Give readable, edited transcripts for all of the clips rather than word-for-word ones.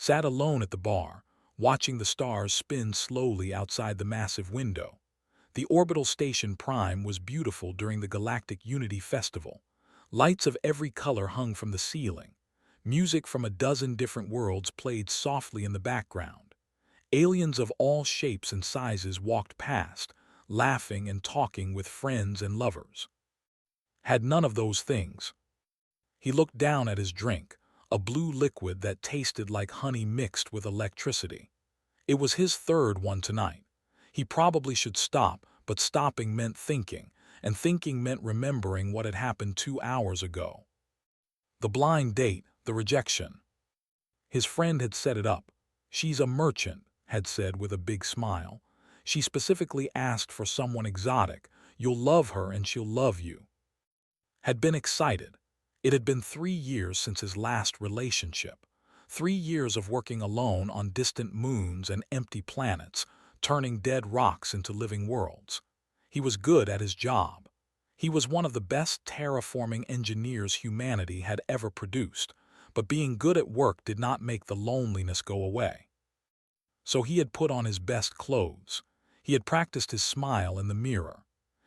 sat alone at the bar, watching the stars spin slowly outside the massive window. The orbital station Prime was beautiful during the Galactic Unity Festival. Lights of every color hung from the ceiling. Music from a dozen different worlds played softly in the background. Aliens of all shapes and sizes walked past, laughing and talking with friends and lovers. Had none of those things. He looked down at his drink, a blue liquid that tasted like honey mixed with electricity. It was his third one tonight. He probably should stop, but stopping meant thinking, and thinking meant remembering what had happened 2 hours ago. The blind date, the rejection. His friend had set it up. She's a merchant, had said with a big smile. She specifically asked for someone exotic. You'll love her and she'll love you. Had been excited. It had been 3 years since his last relationship. 3 years of working alone on distant moons and empty planets, turning dead rocks into living worlds. He was good at his job. He was one of the best terraforming engineers humanity had ever produced, but being good at work did not make the loneliness go away. So he had put on his best clothes. He had practiced his smile in the mirror.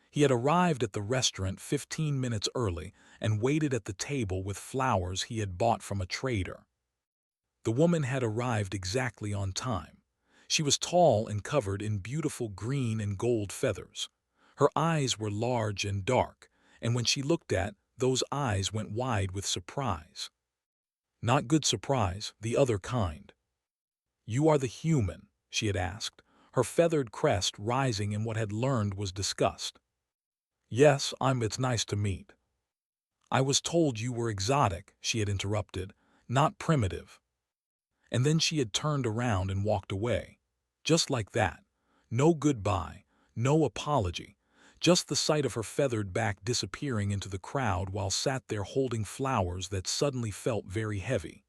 He had arrived at the restaurant 15 minutes early and waited at the table with flowers he had bought from a trader. The woman had arrived exactly on time. She was tall and covered in beautiful green and gold feathers. Her eyes were large and dark, and when she looked at, those eyes went wide with surprise. Not good surprise, the other kind. "You are the human?" she had asked, her feathered crest rising in what had learned was disgust. "Yes, it's nice to meet." "I was told you were exotic," she had interrupted, "not primitive." And then she had turned around and walked away. Just like that. No goodbye, no apology, just the sight of her feathered back disappearing into the crowd while sat there holding flowers that suddenly felt very heavy.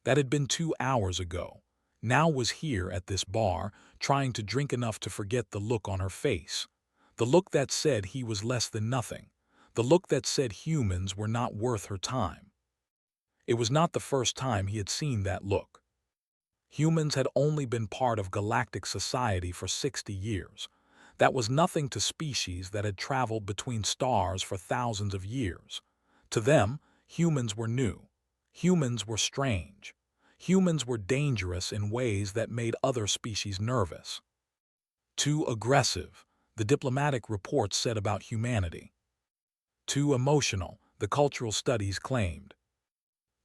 That had been 2 hours ago. Now was here at this bar, trying to drink enough to forget the look on her face. The look that said he was less than nothing. The look that said humans were not worth her time. It was not the first time he had seen that look. Humans had only been part of galactic society for 60 years. That was nothing to species that had traveled between stars for thousands of years. To them, humans were new. Humans were strange. Humans were dangerous in ways that made other species nervous. Too aggressive, the diplomatic reports said about humanity. Too emotional, the cultural studies claimed.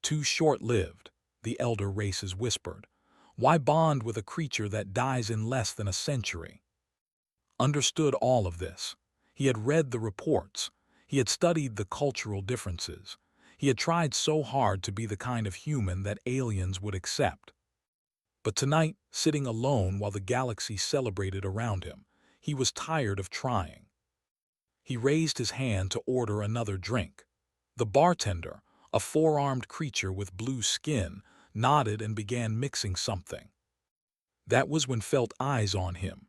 Too short-lived, the elder races whispered. Why bond with a creature that dies in less than a century? Understood all of this. He had read the reports. He had studied the cultural differences. He had tried so hard to be the kind of human that aliens would accept. But tonight, sitting alone while the galaxy celebrated around him, he was tired of trying. He raised his hand to order another drink. The bartender, a four-armed creature with blue skin, nodded and began mixing something. That was when felt eyes on him.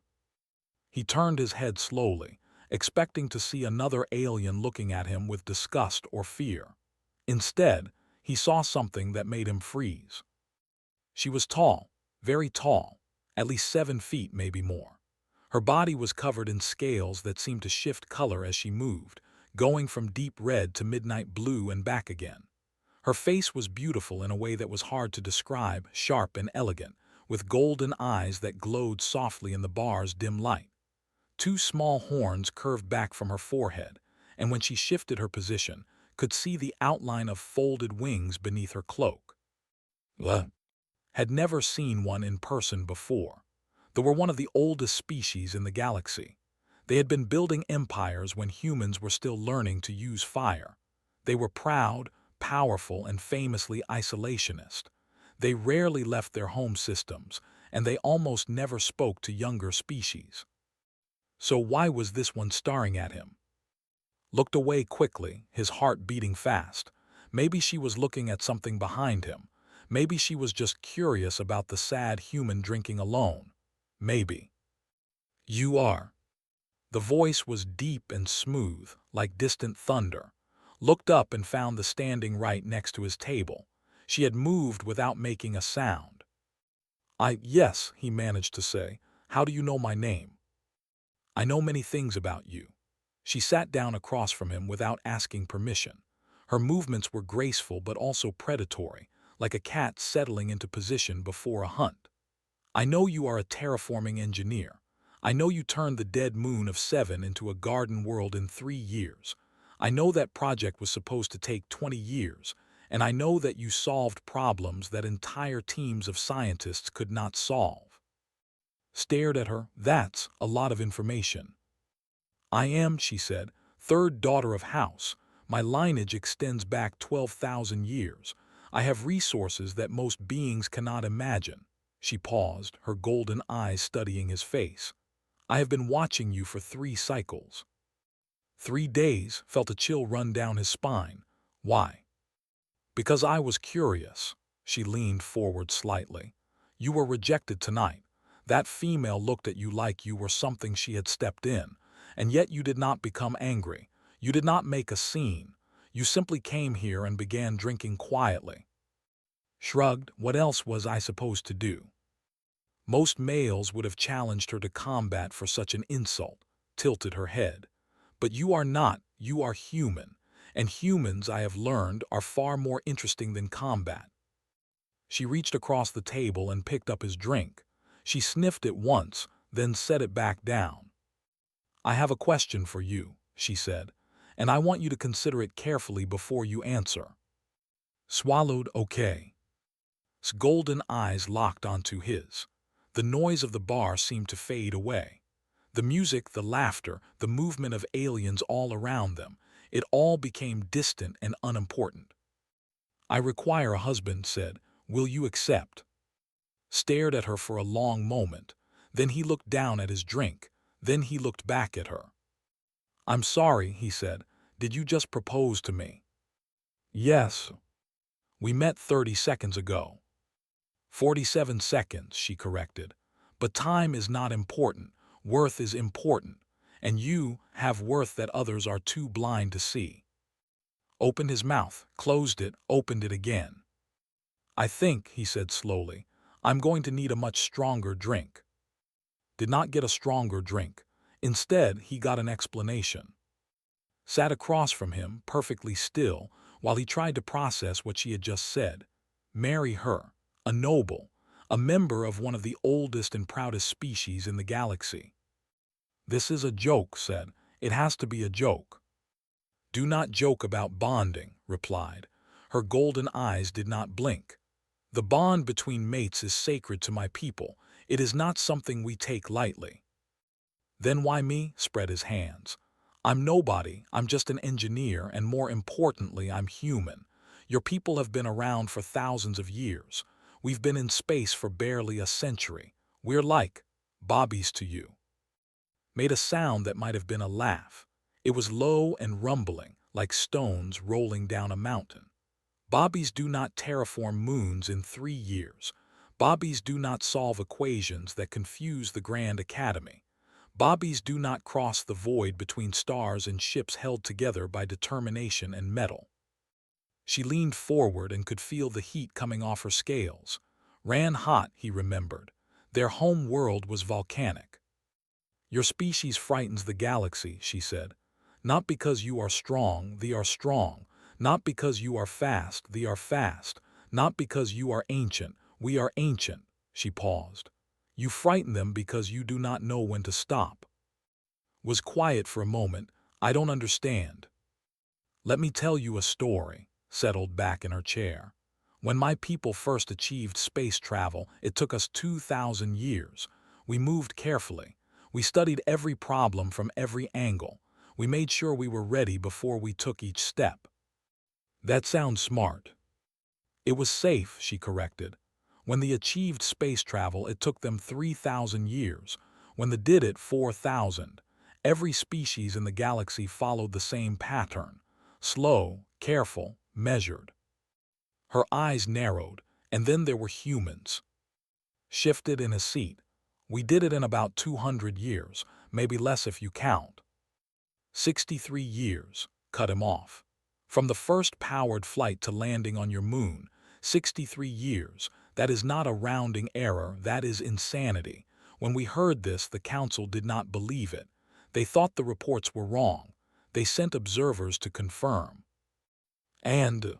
He turned his head slowly, expecting to see another alien looking at him with disgust or fear. Instead, he saw something that made him freeze. She was tall, very tall, at least 7 feet, maybe more. Her body was covered in scales that seemed to shift color as she moved, going from deep red to midnight blue and back again. Her face was beautiful in a way that was hard to describe, sharp and elegant, with golden eyes that glowed softly in the bar's dim light. 2 small horns curved back from her forehead, and when she shifted her position, could see the outline of folded wings beneath her cloak. Had never seen one in person before. They were one of the oldest species in the galaxy. They had been building empires when humans were still learning to use fire. They were proud, powerful, and famously isolationist. They rarely left their home systems, and they almost never spoke to younger species. So why was this one staring at him? Looked away quickly, his heart beating fast. Maybe she was looking at something behind him. Maybe she was just curious about the sad human drinking alone. Maybe. "You are." The voice was deep and smooth, like distant thunder. Looked up and found the standing right next to his table. She had moved without making a sound. Yes, he managed to say. How do you know my name? I know many things about you. She sat down across from him without asking permission. Her movements were graceful but also predatory, like a cat settling into position before a hunt. I know you are a terraforming engineer. I know you turned the dead moon of 7 into a garden world in 3 years. I know that project was supposed to take 20 years, and I know that you solved problems that entire teams of scientists could not solve. Stared at her. That's a lot of information. I am, she said, third daughter of House. My lineage extends back 12,000 years. I have resources that most beings cannot imagine. She paused, her golden eyes studying his face. I have been watching you for 3 cycles. 3 days, felt a chill run down his spine. Why? Because I was curious. She leaned forward slightly. You were rejected tonight. That female looked at you like you were something she had stepped in, and yet you did not become angry. You did not make a scene. You simply came here and began drinking quietly. Shrugged, what else was I supposed to do? Most males would have challenged her to combat for such an insult, tilted her head. But you are not, you are human, and humans, I have learned, are far more interesting than combat. She reached across the table and picked up his drink. She sniffed it once, then set it back down. I have a question for you, she said, and I want you to consider it carefully before you answer. Swallowed, okay. His golden eyes locked onto his. The noise of the bar seemed to fade away. The music, the laughter, the movement of aliens all around them, it all became distant and unimportant. I require a husband, said. Will you accept? Stared at her for a long moment. Then he looked down at his drink. Then he looked back at her. I'm sorry, he said. Did you just propose to me? Yes. We met 30 seconds ago. 47 seconds, she corrected. But time is not important. Worth is important. And you have worth that others are too blind to see. Opened his mouth, closed it, opened it again. I think, he said slowly, I'm going to need a much stronger drink. Did not get a stronger drink. Instead, he got an explanation. Sat across from him, perfectly still, while he tried to process what she had just said. Marry her, a noble, a member of one of the oldest and proudest species in the galaxy. This is a joke, said. It has to be a joke. Do not joke about bonding, replied. Her golden eyes did not blink. The bond between mates is sacred to my people. It is not something we take lightly. Then why me? Spread his hands. I'm nobody. I'm just an engineer, and more importantly, I'm human. Your people have been around for thousands of years. We've been in space for barely a century. We're like bobbies to you. Made a sound that might have been a laugh. It was low and rumbling, like stones rolling down a mountain. Bobbies do not terraform moons in 3 years. Bobbies do not solve equations that confuse the Grand Academy. Bobbies do not cross the void between stars and ships held together by determination and metal. She leaned forward and could feel the heat coming off her scales. Ran hot, he remembered. Their home world was volcanic. Your species frightens the galaxy, she said. Not because you are strong, they are strong. Not because you are fast, they are fast. Not because you are ancient, we are ancient. She paused. You frighten them because you do not know when to stop. Was quiet for a moment. I don't understand. Let me tell you a story. Settled back in her chair. When my people first achieved space travel, it took us 2,000 years. We moved carefully. We studied every problem from every angle. We made sure we were ready before we took each step. That sounds smart. It was safe, she corrected. When they achieved space travel, it took them 3,000 years. When they did it, 4,000. Every species in the galaxy followed the same pattern. Slow, careful, measured. Her eyes narrowed, and then there were humans. Shifted in a seat. We did it in about 200 years, maybe less if you count. 63 years, cut him off. From the first powered flight to landing on your moon, 63 years, That is not a rounding error, that is insanity. When we heard this, the council did not believe it. They thought the reports were wrong. They sent observers to confirm. And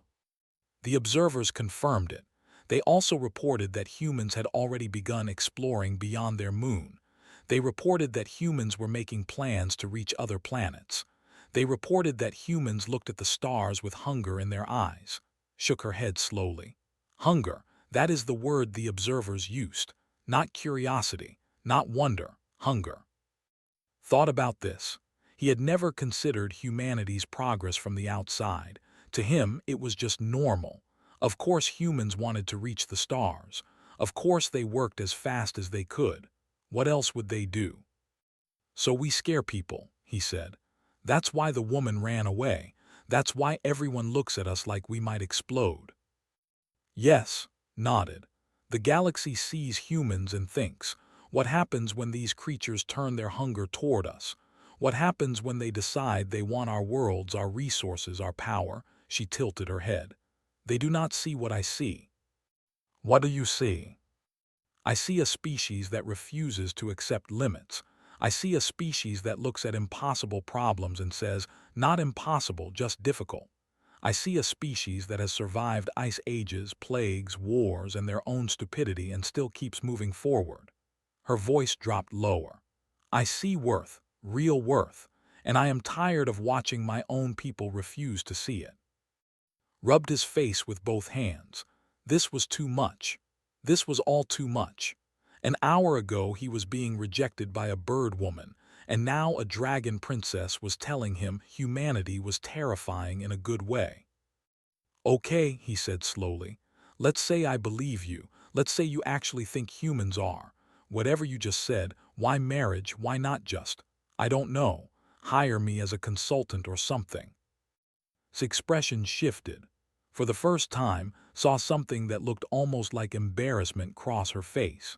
the observers confirmed it. They also reported that humans had already begun exploring beyond their moon. They reported that humans were making plans to reach other planets. They reported that humans looked at the stars with hunger in their eyes. Shook her head slowly. Hunger, that is the word the observers used. Not curiosity, not wonder, hunger. Thought about this. He had never considered humanity's progress from the outside. To him, it was just normal. Of course humans wanted to reach the stars. Of course they worked as fast as they could. What else would they do? So we scare people, he said. That's why the woman ran away. That's why everyone looks at us like we might explode. Yes, nodded. The galaxy sees humans and thinks, what happens when these creatures turn their hunger toward us? What happens when they decide they want our worlds, our resources, our power? She tilted her head. They do not see what I see. What do you see? I see a species that refuses to accept limits. I see a species that looks at impossible problems and says, not impossible, just difficult. I see a species that has survived ice ages, plagues, wars, and their own stupidity and still keeps moving forward. Her voice dropped lower. I see worth, real worth, and I am tired of watching my own people refuse to see it. Rubbed his face with both hands. This was too much. This was all too much. An hour ago he was being rejected by a bird woman, and now a dragon princess was telling him humanity was terrifying in a good way. Okay, he said slowly. Let's say I believe you. Let's say you actually think humans are. Whatever you just said, why marriage, why not just, I don't know, hire me as a consultant or something. His expression shifted. For the first time, saw something that looked almost like embarrassment cross her face.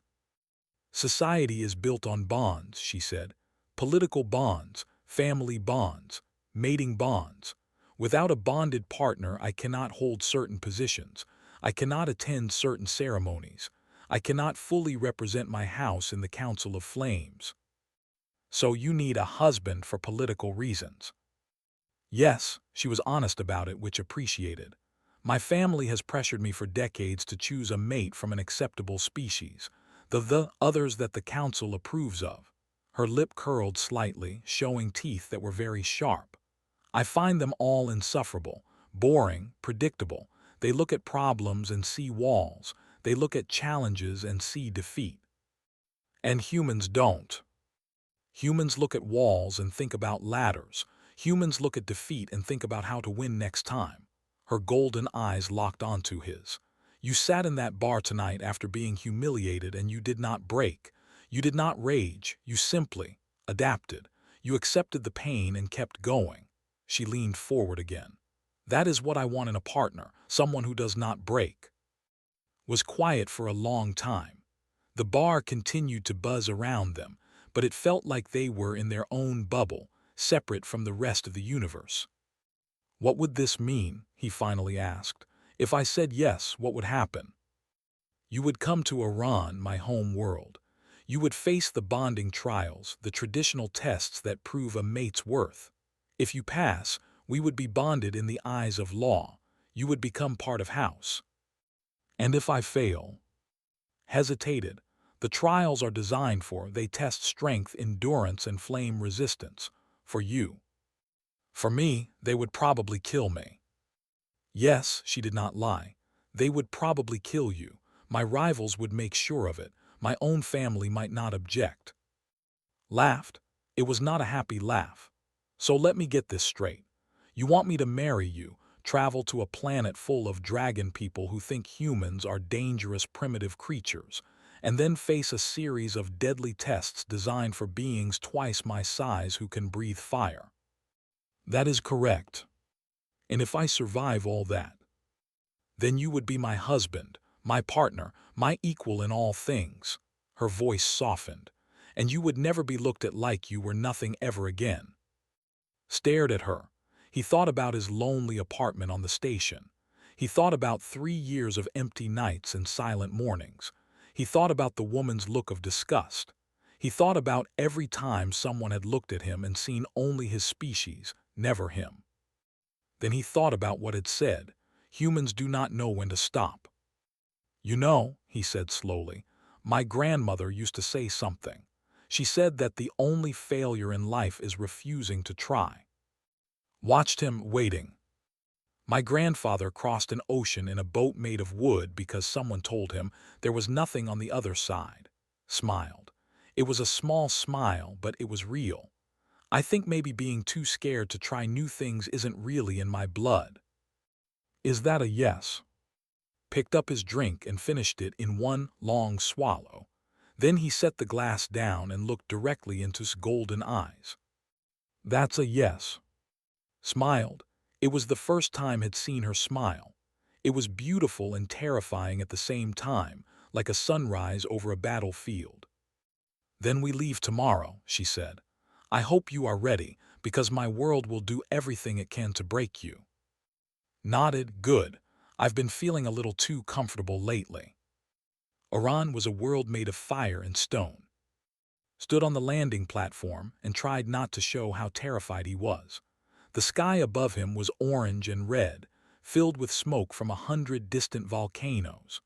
Society is built on bonds, she said. Political bonds, family bonds, mating bonds. Without a bonded partner, I cannot hold certain positions. I cannot attend certain ceremonies. I cannot fully represent my house in the Council of Flames. So you need a husband for political reasons. Yes, she was honest about it, which appreciated. My family has pressured me for decades to choose a mate from an acceptable species, the others that the council approves of. Her lip curled slightly, showing teeth that were very sharp. I find them all insufferable, boring, predictable. They look at problems and see walls. They look at challenges and see defeat. And humans don't. Humans look at walls and think about ladders. Humans look at defeat and think about how to win next time. Her golden eyes locked onto his. You sat in that bar tonight after being humiliated and you did not break. You did not rage. You simply adapted. You accepted the pain and kept going. She leaned forward again. That is what I want in a partner, someone who does not break. Was quiet for a long time. The bar continued to buzz around them, but it felt like they were in their own bubble, separate from the rest of the universe. What would this mean, he finally asked. If I said yes, what would happen? You would come to Iran, my home world. You would face the bonding trials, the traditional tests that prove a mate's worth. If you pass, we would be bonded in the eyes of law. You would become part of house. And if I fail? Hesitated. The trials are designed for, they test strength, endurance, and flame resistance. For you. For me, they would probably kill me. Yes, she did not lie. They would probably kill you. My rivals would make sure of it. My own family might not object. Laughed. It was not a happy laugh. So let me get this straight. You want me to marry you, travel to a planet full of dragon people who think humans are dangerous primitive creatures, and then face a series of deadly tests designed for beings twice my size who can breathe fire. That is correct. And if I survive all that, then you would be my husband, my partner, my equal in all things. Her voice softened. And you would never be looked at like you were nothing ever again. Stared at her. He thought about his lonely apartment on the station. He thought about 3 years of empty nights and silent mornings. He thought about the woman's look of disgust. He thought about every time someone had looked at him and seen only his species, never him. Then he thought about what it said. Humans do not know when to stop. You know, he said slowly, my grandmother used to say something. She said that the only failure in life is refusing to try. Watched him waiting. My grandfather crossed an ocean in a boat made of wood because someone told him there was nothing on the other side. Smiled. It was a small smile, but it was real. I think maybe being too scared to try new things isn't really in my blood. Is that a yes? Picked up his drink and finished it in one long swallow. Then he set the glass down and looked directly into his golden eyes. That's a yes. Smiled. It was the first time he'd seen her smile. It was beautiful and terrifying at the same time, like a sunrise over a battlefield. Then we leave tomorrow, she said. I hope you are ready, because my world will do everything it can to break you. Nodded. Good. I've been feeling a little too comfortable lately. Oran was a world made of fire and stone. Stood on the landing platform and tried not to show how terrified he was. The sky above him was orange and red, filled with smoke from 100 distant volcanoes.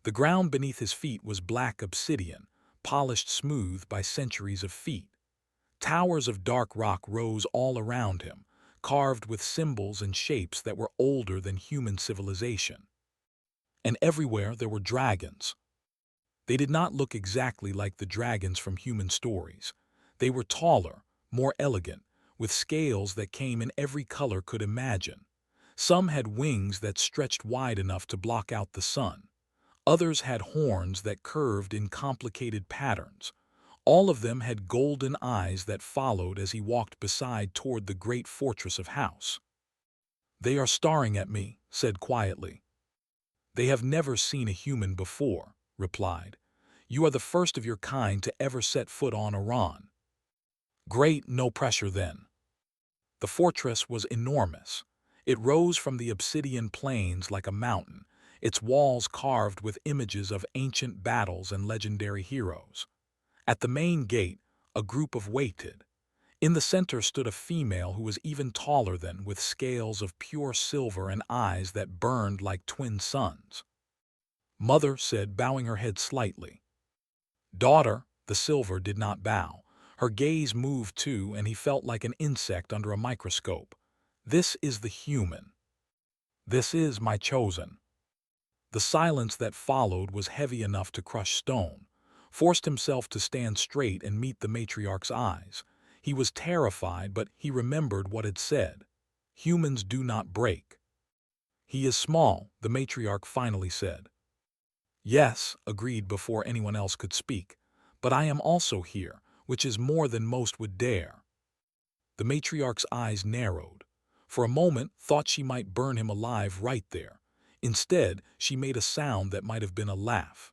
The ground beneath his feet was black obsidian, polished smooth by centuries of feet. Towers of dark rock rose all around him, carved with symbols and shapes that were older than human civilization. And everywhere there were dragons. They did not look exactly like the dragons from human stories. They were taller, more elegant, with scales that came in every color could imagine. Some had wings that stretched wide enough to block out the sun. Others had horns that curved in complicated patterns. All of them had golden eyes that followed as he walked beside toward the great fortress of house. They are staring at me, said quietly. They have never seen a human before, replied. You are the first of your kind to ever set foot on Oran. Great, no pressure then. The fortress was enormous. It rose from the obsidian plains like a mountain, its walls carved with images of ancient battles and legendary heroes. At the main gate, a group waited. In the center stood a female who was even taller than, with scales of pure silver and eyes that burned like twin suns. Mother said, bowing her head slightly. Daughter, the silver did not bow. Her gaze moved too, and he felt like an insect under a microscope. This is the human. This is my chosen. The silence that followed was heavy enough to crush stone. Forced himself to stand straight and meet the matriarch's eyes. He was terrified, but he remembered what it said. Humans do not break. He is small, the matriarch finally said. Yes, agreed before anyone else could speak. But I am also here, which is more than most would dare. The matriarch's eyes narrowed. For a moment, thought she might burn him alive right there. Instead, she made a sound that might have been a laugh.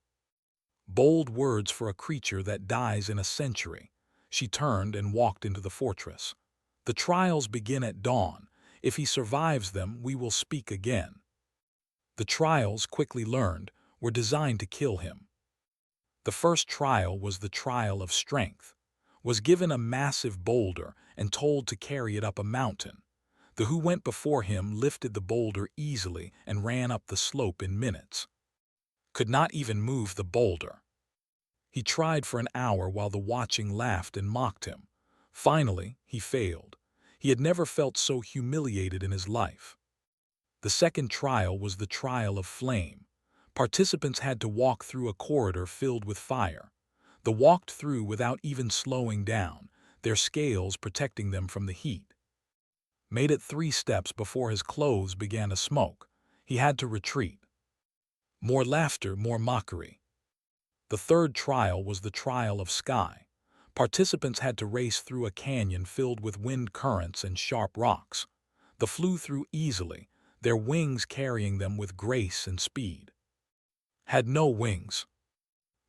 Bold words for a creature that dies in a century. She turned and walked into the fortress. The trials begin at dawn. If he survives them, we will speak again. The trials, quickly learned, were designed to kill him. The first trial was the trial of strength. Was given a massive boulder and told to carry it up a mountain. The who went before him lifted the boulder easily and ran up the slope in minutes. Could not even move the boulder. He tried for an hour while the watching laughed and mocked him. Finally, he failed. He had never felt so humiliated in his life. The second trial was the trial of flame. Participants had to walk through a corridor filled with fire. They walked through without even slowing down, their scales protecting them from the heat. Made it 3 steps before his clothes began to smoke. He had to retreat. More laughter, more mockery. The third trial was the trial of sky. Participants had to race through a canyon filled with wind currents and sharp rocks. They flew through easily, their wings carrying them with grace and speed. Had no wings.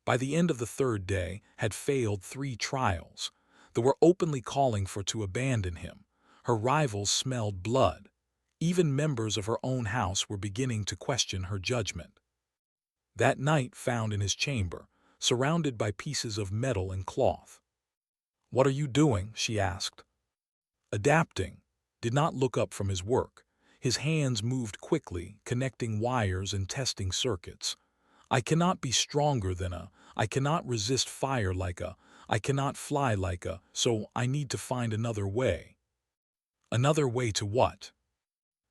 By the end of the third day, had failed 3 trials. They were openly calling for to abandon him. Her rivals smelled blood. Even members of her own house were beginning to question her judgment. That night found in his chamber, surrounded by pieces of metal and cloth. "What are you doing?" she asked. Adapting, did not look up from his work. His hands moved quickly, connecting wires and testing circuits. "I cannot be stronger than I cannot resist fire like I cannot fly like so I need to find another way." Another way to what?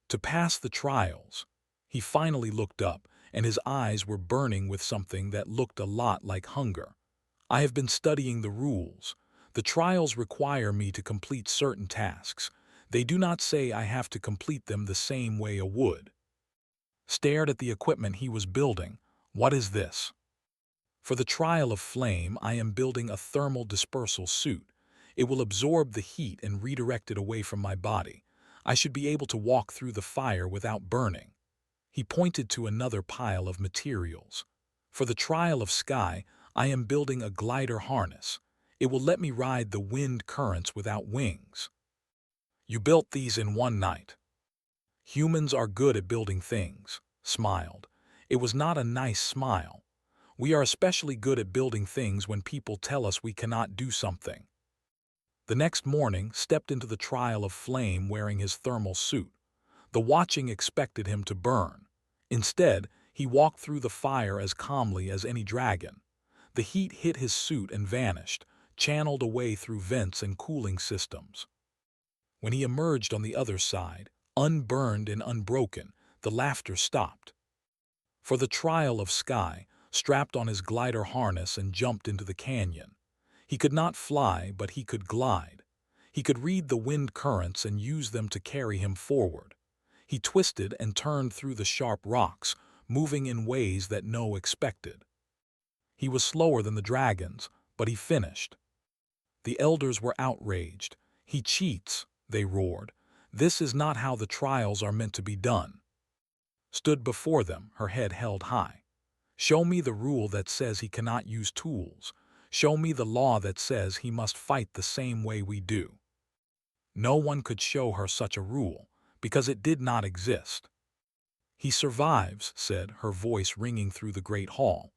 To pass the trials. He finally looked up, and his eyes were burning with something that looked a lot like hunger. "I have been studying the rules. The trials require me to complete certain tasks. They do not say I have to complete them the same way a would." Stared at the equipment he was building. "What is this?" "For the trial of flame, I am building a thermal dispersal suit. It will absorb the heat and redirect it away from my body. I should be able to walk through the fire without burning." He pointed to another pile of materials. "For the trial of sky, I am building a glider harness. It will let me ride the wind currents without wings." "You built these in one night." "Humans are good at building things," smiled. It was not a nice smile. "We are especially good at building things when people tell us we cannot do something." The next morning stepped into the trial of flame wearing his thermal suit. The watching expected him to burn. Instead, he walked through the fire as calmly as any dragon. The heat hit his suit and vanished, channeled away through vents and cooling systems. When he emerged on the other side, unburned and unbroken, the laughter stopped. For the trial of sky, strapped on his glider harness and jumped into the canyon. He could not fly, but he could glide. He could read the wind currents and use them to carry him forward. He twisted and turned through the sharp rocks, moving in ways that no expected. He was slower than the dragons, but he finished. The elders were outraged. "He cheats," they roared. "This is not how the trials are meant to be done." Stood before them, her head held high. "Show me the rule that says he cannot use tools. Show me the law that says he must fight the same way we do." No one could show her such a rule, because it did not exist. "He survives," said, her voice ringing through the great hall.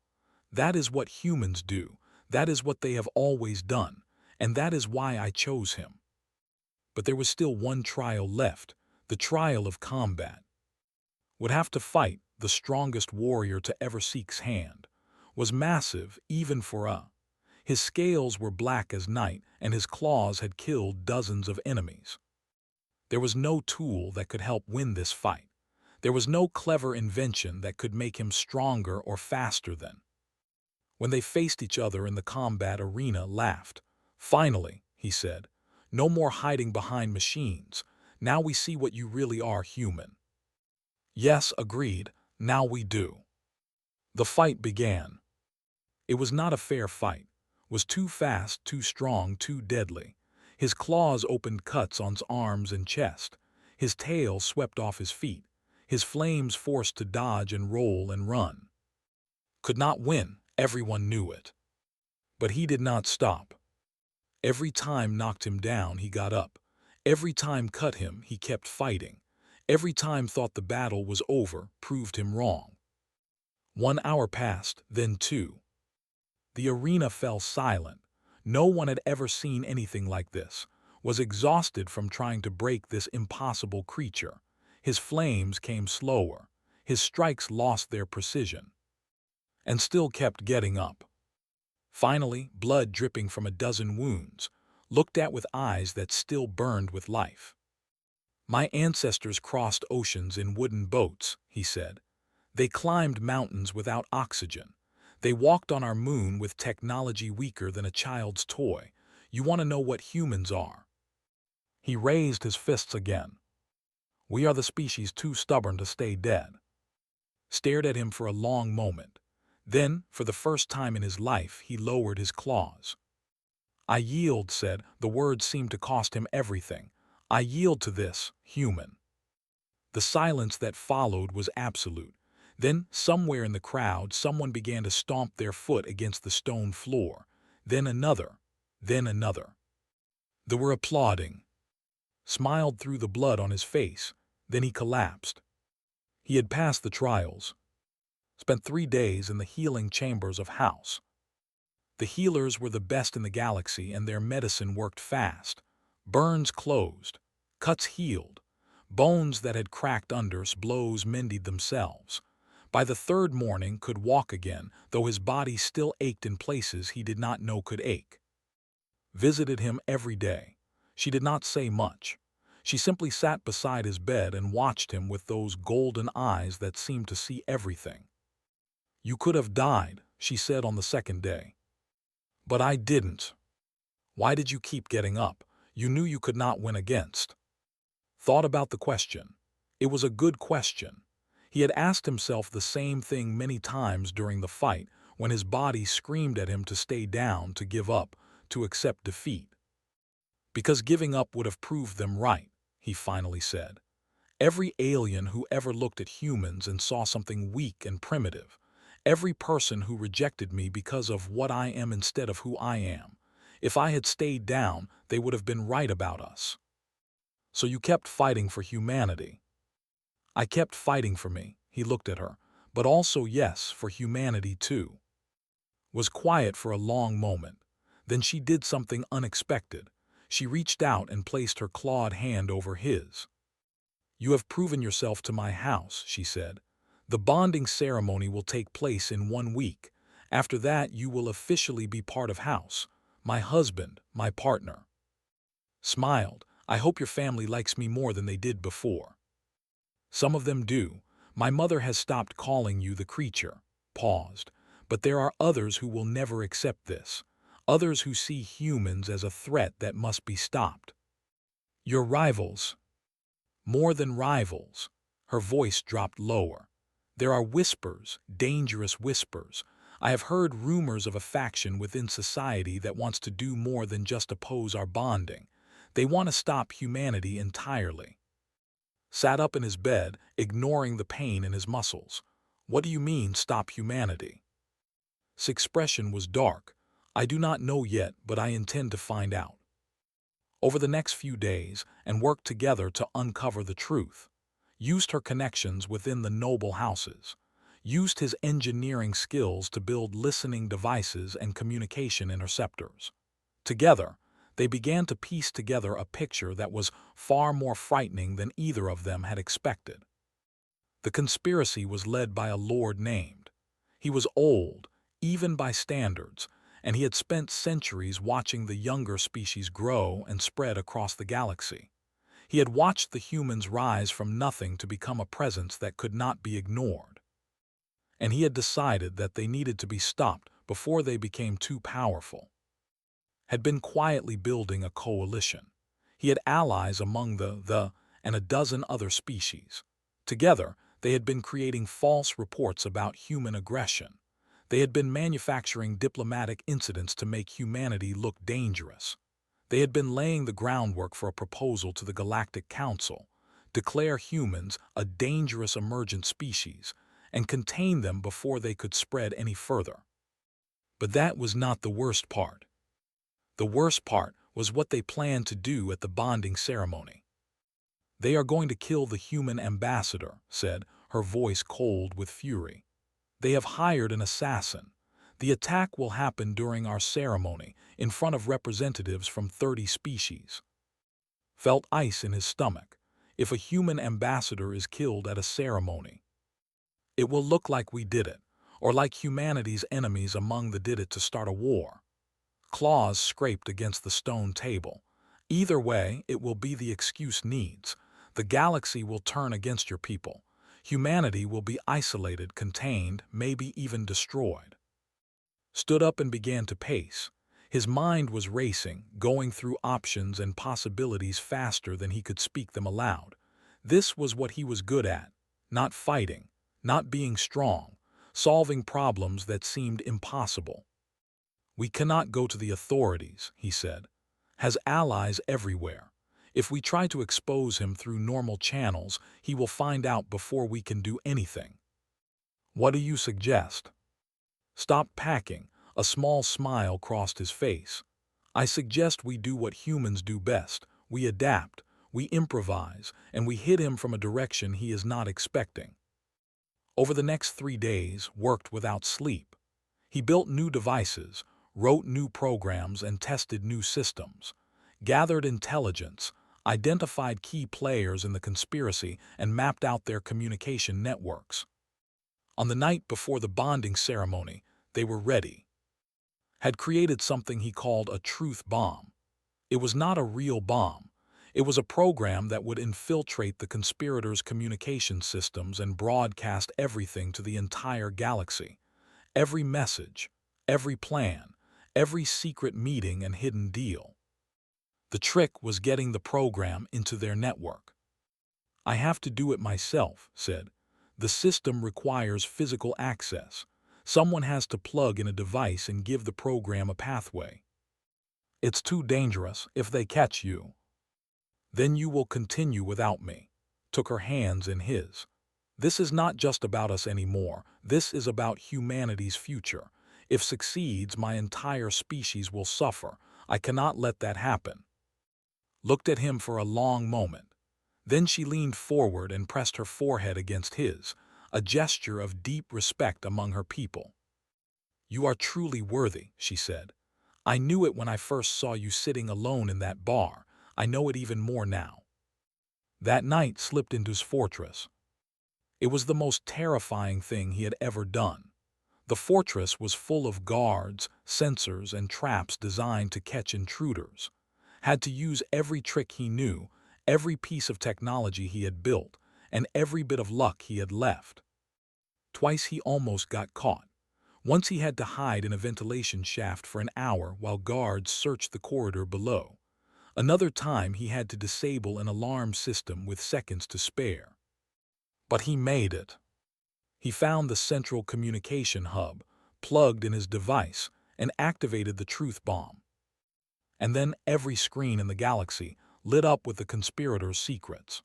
"That is what humans do. That is what they have always done, and that is why I chose him." But there was still one trial left, the trial of combat. Would have to fight the strongest warrior to ever seek's hand. Was massive, even for a. His scales were black as night, and his claws had killed dozens of enemies. There was no tool that could help win this fight. There was no clever invention that could make him stronger or faster than. When they faced each other in the combat arena, laughed. "Finally," he said, "no more hiding behind machines. Now we see what you really are, human." "Yes," agreed, "now we do." The fight began. It was not a fair fight. Was too fast, too strong, too deadly. His claws opened cuts on his arms and chest. His tail swept off his feet. His flames forced to dodge and roll and run. Could not win, everyone knew it. But he did not stop. Every time knocked him down, he got up. Every time cut him, he kept fighting. Every time thought the battle was over, proved him wrong. 1 hour passed, then 2. The arena fell silent. No one had ever seen anything like this. Was exhausted from trying to break this impossible creature. His flames came slower. His strikes lost their precision. And still kept getting up. Finally, blood dripping from a dozen wounds, looked at with eyes that still burned with life. "My ancestors crossed oceans in wooden boats," he said. "They climbed mountains without oxygen. They walked on our moon with technology weaker than a child's toy. You want to know what humans are?" He raised his fists again. "We are the species too stubborn to stay dead." Stared at him for a long moment. Then, for the first time in his life, he lowered his claws. "I yield," said. The words seemed to cost him everything. "I yield to this, human." The silence that followed was absolute. Then, somewhere in the crowd, someone began to stomp their foot against the stone floor. Then another. Then another. They were applauding. Smiled through the blood on his face. Then he collapsed. He had passed the trials, spent 3 days in the healing chambers of House. The healers were the best in the galaxy, and their medicine worked fast. Burns closed, cuts healed, bones that had cracked under blows mended themselves. By the third morning could walk again, though his body still ached in places he did not know could ache. Visited him every day. She did not say much. She simply sat beside his bed and watched him with those golden eyes that seemed to see everything. "You could have died," she said on the second day. "But I didn't. Why did you keep getting up? You knew you could not win against." Thought about the question. It was a good question. He had asked himself the same thing many times during the fight, when his body screamed at him to stay down, to give up, to accept defeat. Because giving up would have proved them right, he finally said. Every alien who ever looked at humans and saw something weak and primitive, every person who rejected me because of what I am instead of who I am, if I had stayed down, they would have been right about us. So you kept fighting for humanity. I kept fighting for me, he looked at her, but also, yes, for humanity too. Was quiet for a long moment. Then she did something unexpected. She reached out and placed her clawed hand over his. "You have proven yourself to my house," she said. "The bonding ceremony will take place in 1 week. After that, you will officially be part of House, my husband, my partner." Smiled. "I hope your family likes me more than they did before." "Some of them do. My mother has stopped calling you the creature." Paused. "But there are others who will never accept this. Others who see humans as a threat that must be stopped." "Your rivals." "More than rivals." Her voice dropped lower. "There are whispers, dangerous whispers. I have heard rumors of a faction within society that wants to do more than just oppose our bonding. They want to stop humanity entirely." Sat up in his bed, ignoring the pain in his muscles. "What do you mean, stop humanity?" His expression was dark. "I do not know yet, but I intend to find out." Over the next few days, and worked together to uncover the truth. Used her connections within the noble houses. Used his engineering skills to build listening devices and communication interceptors. Together, they began to piece together a picture that was far more frightening than either of them had expected. The conspiracy was led by a lord named. He was old, even by standards, and he had spent centuries watching the younger species grow and spread across the galaxy. He had watched the humans rise from nothing to become a presence that could not be ignored. And he had decided that they needed to be stopped before they became too powerful. Had been quietly building a coalition. He had allies among the and a dozen other species. Together, they had been creating false reports about human aggression. They had been manufacturing diplomatic incidents to make humanity look dangerous. They had been laying the groundwork for a proposal to the Galactic Council, declare humans a dangerous emergent species, and contain them before they could spread any further. But that was not the worst part. The worst part was what they planned to do at the bonding ceremony. "They are going to kill the human ambassador," said, her voice cold with fury. "They have hired an assassin. The attack will happen during our ceremony, in front of representatives from 30 species." Felt ice in his stomach. If a human ambassador is killed at a ceremony, it will look like we did it, or like humanity's enemies among the did it to start a war. Claws scraped against the stone table. "Either way, it will be the excuse needs. The galaxy will turn against your people. Humanity will be isolated, contained, maybe even destroyed." Stood up and began to pace. His mind was racing, going through options and possibilities faster than he could speak them aloud. This was what he was good at. Not fighting, not being strong, solving problems that seemed impossible. "We cannot go to the authorities," he said. "Has allies everywhere. If we try to expose him through normal channels, he will find out before we can do anything." "What do you suggest?" Stop packing. A small smile crossed his face. "I suggest we do what humans do best. We adapt. We improvise, and we hit him from a direction he is not expecting. Over the next 3 days, worked without sleep. He built new devices, wrote new programs, and tested new systems, gathered intelligence, identified key players in the conspiracy, and mapped out their communication networks. On the night before the bonding ceremony, they were ready. Had created something he called a truth bomb. It was not a real bomb. It was a program that would infiltrate the conspirators' communication systems and broadcast everything to the entire galaxy. Every message, every plan, every secret meeting and hidden deal. The trick was getting the program into their network. "I have to do it myself," said. "The system requires physical access. Someone has to plug in a device and give the program a pathway. It's too dangerous if they catch you. Then you will continue without me." Took her hands in his. "This is not just about us anymore. This is about humanity's future. If succeeds, my entire species will suffer. I cannot let that happen." Looked at him for a long moment. Then she leaned forward and pressed her forehead against his, a gesture of deep respect among her people. "You are truly worthy," she said. "I knew it when I first saw you sitting alone in that bar. I know it even more now." That night slipped into his fortress. It was the most terrifying thing he had ever done. The fortress was full of guards, sensors, and traps designed to catch intruders. Had to use every trick he knew, every piece of technology he had built, and every bit of luck he had left. Twice he almost got caught. Once he had to hide in a ventilation shaft for an hour while guards searched the corridor below. Another time he had to disable an alarm system with seconds to spare. But he made it. He found the central communication hub, plugged in his device, and activated the truth bomb. And then every screen in the galaxy lit up with the conspirators' secrets.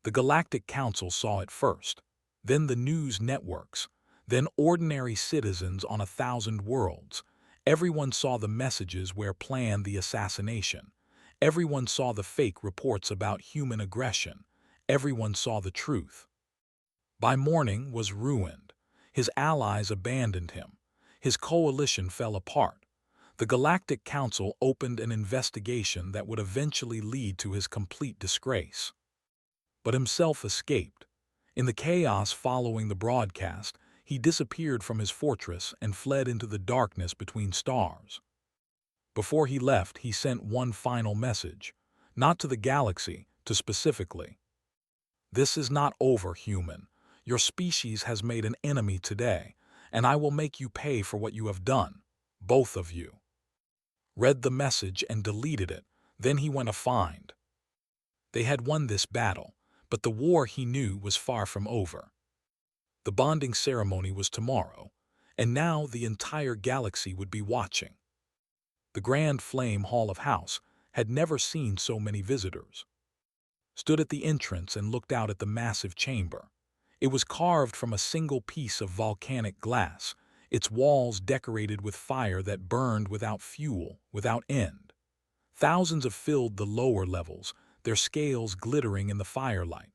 The Galactic Council saw it first, then the news networks, then ordinary citizens on 1,000 worlds. Everyone saw the messages where planned the assassination. Everyone saw the fake reports about human aggression. Everyone saw the truth. By morning was ruined. His allies abandoned him. His coalition fell apart. The Galactic Council opened an investigation that would eventually lead to his complete disgrace. But himself escaped. In the chaos following the broadcast, he disappeared from his fortress and fled into the darkness between stars. Before he left, he sent one final message, not to the galaxy, to specifically. "This is not over, human. Your species has made an enemy today, and I will make you pay for what you have done, both of you." Read the message and deleted it. Then he went to find. They had won this battle, but the war, he knew, was far from over. The bonding ceremony was tomorrow, and now the entire galaxy would be watching. The Grand Flame Hall of House had never seen so many visitors. Stood at the entrance and looked out at the massive chamber. It was carved from a single piece of volcanic glass, its walls decorated with fire that burned without fuel, without end. Thousands of filled the lower levels, their scales glittering in the firelight.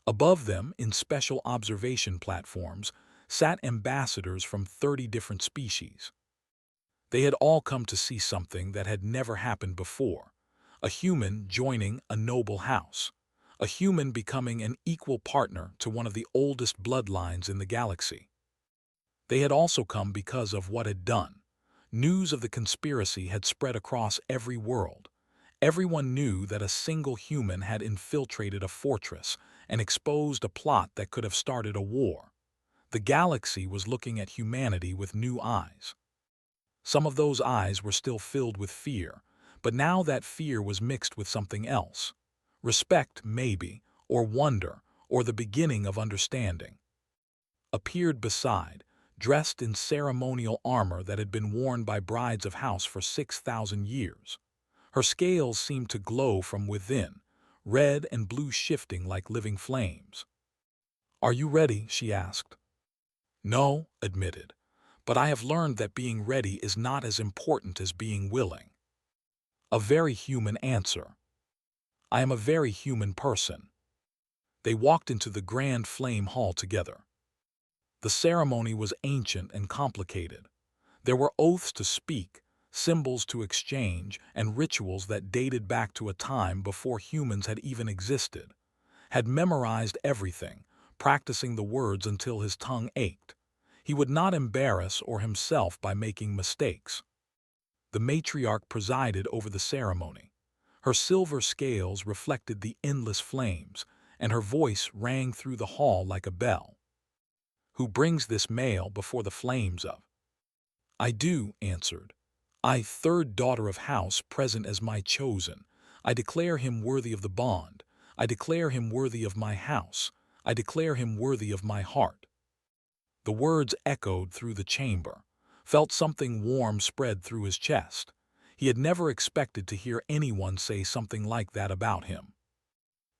Above them, in special observation platforms, sat ambassadors from 30 different species. They had all come to see something that had never happened before: a human joining a noble house, a human becoming an equal partner to one of the oldest bloodlines in the galaxy. They had also come because of what had done. News of the conspiracy had spread across every world. Everyone knew that a single human had infiltrated a fortress and exposed a plot that could have started a war. The galaxy was looking at humanity with new eyes. Some of those eyes were still filled with fear, but now that fear was mixed with something else. Respect, maybe, or wonder, or the beginning of understanding. Appeared beside, dressed in ceremonial armor that had been worn by brides of house for 6,000 years. Her scales seemed to glow from within, red and blue shifting like living flames. "Are you ready?" she asked. "No," admitted, "but I have learned that being ready is not as important as being willing." A very human answer. I am a very human person." They walked into the grand flame hall together. The ceremony was ancient and complicated. There were oaths to speak, symbols to exchange, and rituals that dated back to a time before humans had even existed. Had memorized everything, practicing the words until his tongue ached. He would not embarrass or himself by making mistakes. The matriarch presided over the ceremony. Her silver scales reflected the endless flames, and her voice rang through the hall like a bell. "Who brings this male before the flames of?" "I do," answered. "I, third daughter of house, present as my chosen. I declare him worthy of the bond. I declare him worthy of my house. I declare him worthy of my heart." The words echoed through the chamber. Felt something warm spread through his chest. He had never expected to hear anyone say something like that about him.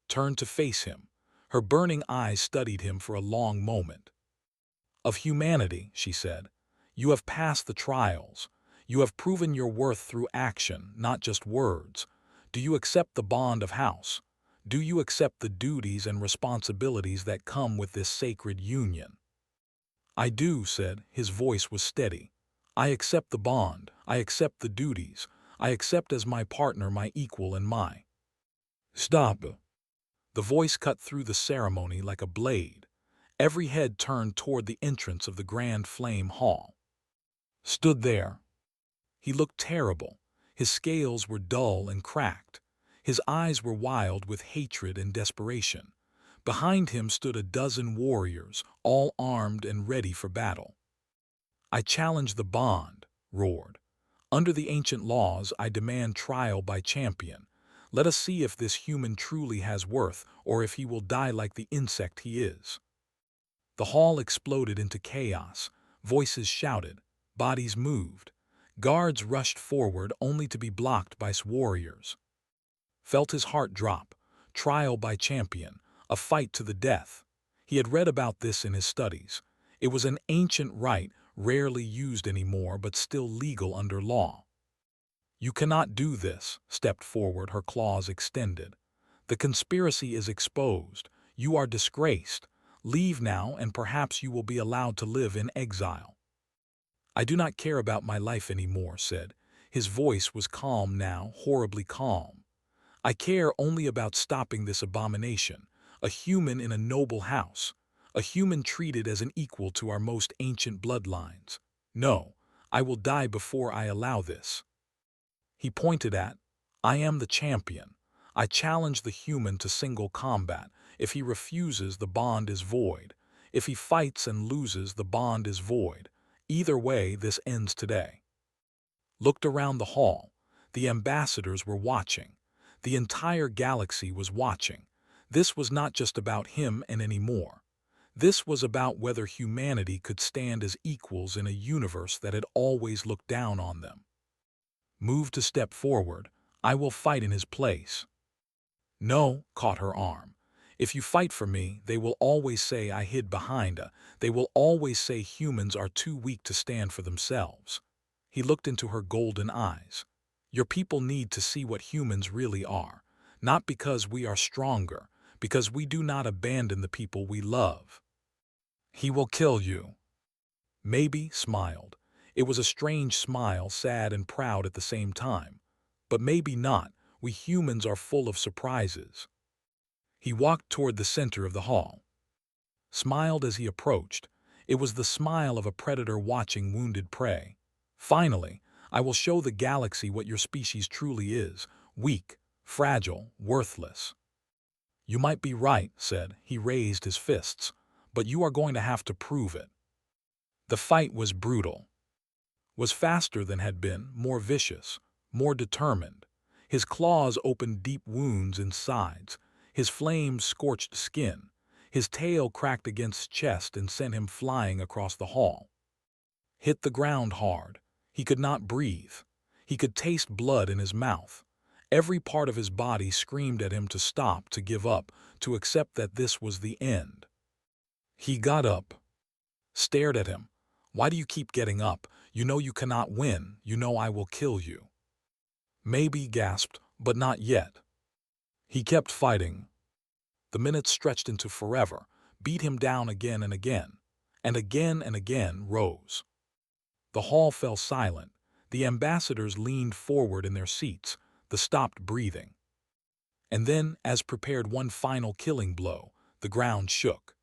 Turned to face him. Her burning eyes studied him for a long moment. "Of humanity," she said. "You have passed the trials. You have proven your worth through action, not just words. Do you accept the bond of house? Do you accept the duties and responsibilities that come with this sacred union?" "I do," said. His voice was steady. "I accept the bond. I accept the duties. I accept as my partner, my equal, and my—" "Stop!" The voice cut through the ceremony like a blade. Every head turned toward the entrance of the grand flame hall. Stood there. He looked terrible. His scales were dull and cracked. His eyes were wild with hatred and desperation. Behind him stood a dozen warriors, all armed and ready for battle. "I challenge the bond," roared. "Under the ancient laws, I demand trial by champion. Let us see if this human truly has worth, or if he will die like the insect he is." The hall exploded into chaos. Voices shouted. Bodies moved. Guards rushed forward only to be blocked by warriors. Felt his heart drop. Trial by champion. A fight to the death. He had read about this in his studies. It was an ancient rite, rarely used anymore, but still legal under law. "You cannot do this," stepped forward, her claws extended. "The conspiracy is exposed. You are disgraced. Leave now, and perhaps you will be allowed to live in exile." "I do not care about my life anymore," said. His voice was calm now, horribly calm. "I care only about stopping this abomination. A human in a noble house. A human treated as an equal to our most ancient bloodlines. No, I will die before I allow this." He pointed at, "I am the champion. I challenge the human to single combat. If he refuses, the bond is void. If he fights and loses, the bond is void. Either way, this ends today." Looked around the hall. The ambassadors were watching. The entire galaxy was watching. This was not just about him and anymore. This was about whether humanity could stand as equals in a universe that had always looked down on them. Moved to step forward. "I will fight in his place." "No," caught her arm. "If you fight for me, they will always say I hid behind a. They will always say humans are too weak to stand for themselves." He looked into her golden eyes. "Your people need to see what humans really are. Not because we are stronger, because we do not abandon the people we love." "He will kill you." Maybe smiled. It was a strange smile, sad and proud at the same time. But maybe not. We humans are full of surprises. He walked toward the center of the hall. Smiled as he approached. It was the smile of a predator watching wounded prey. "Finally, I will show the galaxy what your species truly is. Weak, fragile, worthless." "You might be right," said. He raised his fists. "But you are going to have to prove it." The fight was brutal. Was faster than had been, more vicious, more determined. His claws opened deep wounds in sides. His flames scorched skin. His tail cracked against chest and sent him flying across the hall. Hit the ground hard. He could not breathe. He could taste blood in his mouth. Every part of his body screamed at him to stop, to give up, to accept that this was the end. He got up. Stared at him. "Why do you keep getting up? You know you cannot win. You know I will kill you." "Maybe," gasped, "but not yet." He kept fighting. The minutes stretched into forever, beat him down again and again rose. The hall fell silent. The ambassadors leaned forward in their seats, the stopped breathing. And then, as prepared one final killing blow, the ground shook.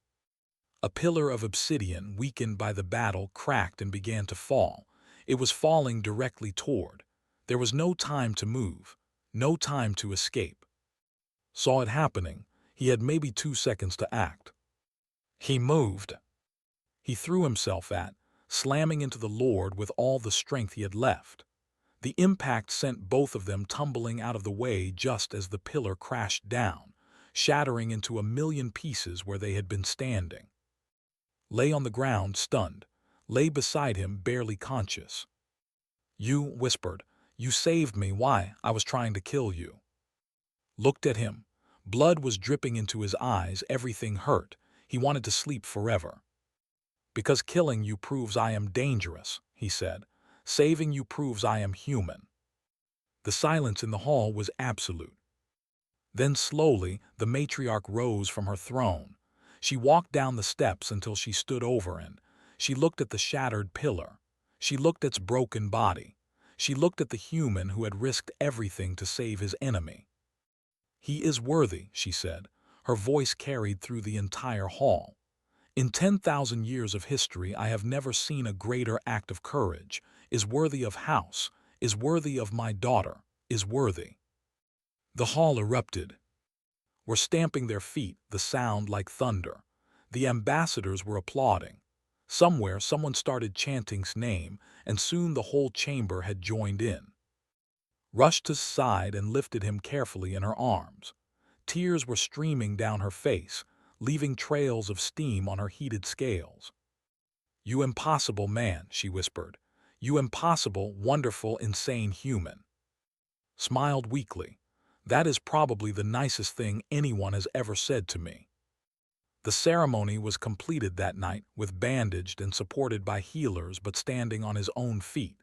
A pillar of obsidian, weakened by the battle, cracked and began to fall. It was falling directly toward. There was no time to move, no time to escape. Saw it happening. He had maybe 2 seconds to act. He moved. He threw himself at, slamming into the Lord with all the strength he had left. The impact sent both of them tumbling out of the way just as the pillar crashed down, shattering into a million pieces where they had been standing. Lay on the ground, stunned, lay beside him, barely conscious. "You," whispered, "you saved me. Why? I was trying to kill you." Looked at him. Blood was dripping into his eyes, everything hurt. He wanted to sleep forever. "Because killing you proves I am dangerous," he said. "Saving you proves I am human." The silence in the hall was absolute. Then slowly, the matriarch rose from her throne. She walked down the steps until she stood over and she looked at the shattered pillar. She looked at its broken body. She looked at the human who had risked everything to save his enemy. "He is worthy," she said. Her voice carried through the entire hall. "In 10,000 years of history, I have never seen a greater act of courage. Is worthy of house, is worthy of my daughter, is worthy." The hall erupted. Were stamping their feet, the sound like thunder. The ambassadors were applauding. Somewhere, someone started chanting's name, and soon the whole chamber had joined in. Rushed to his side and lifted him carefully in her arms. Tears were streaming down her face, leaving trails of steam on her heated scales. "You impossible man," she whispered. "You impossible, wonderful, insane human." Smiled weakly. "That is probably the nicest thing anyone has ever said to me." The ceremony was completed that night, with bandaged and supported by healers but standing on his own feet.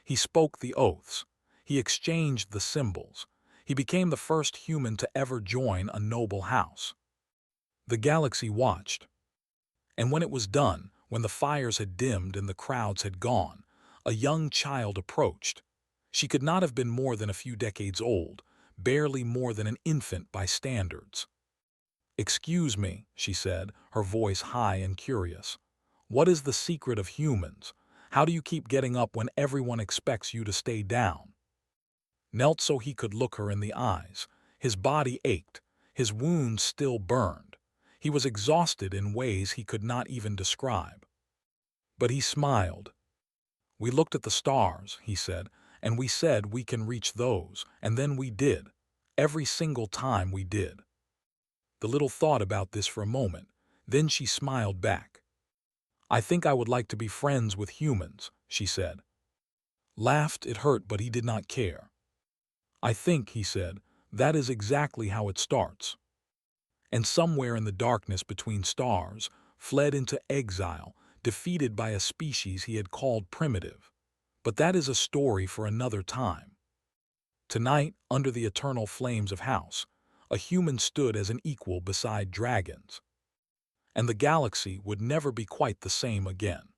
He spoke the oaths. He exchanged the symbols. He became the first human to ever join a noble house. The galaxy watched. And when it was done, when the fires had dimmed and the crowds had gone, a young child approached. She could not have been more than a few decades old, barely more than an infant by standards. "Excuse me," she said, her voice high and curious. "What is the secret of humans? How do you keep getting up when everyone expects you to stay down?" Knelt so he could look her in the eyes. His body ached. His wounds still burned. He was exhausted in ways he could not even describe. But he smiled. "We looked at the stars," he said, "and we said we can reach those, and then we did. Every single time we did." The little thought about this for a moment. Then she smiled back. "I think I would like to be friends with humans," she said. Laughed, it hurt, but he did not care. "I think," he said, "that is exactly how it starts." And somewhere in the darkness between stars, fled into exile, defeated by a species he had called primitive. But that is a story for another time. Tonight, under the eternal flames of House, a human stood as an equal beside dragons. And the galaxy would never be quite the same again.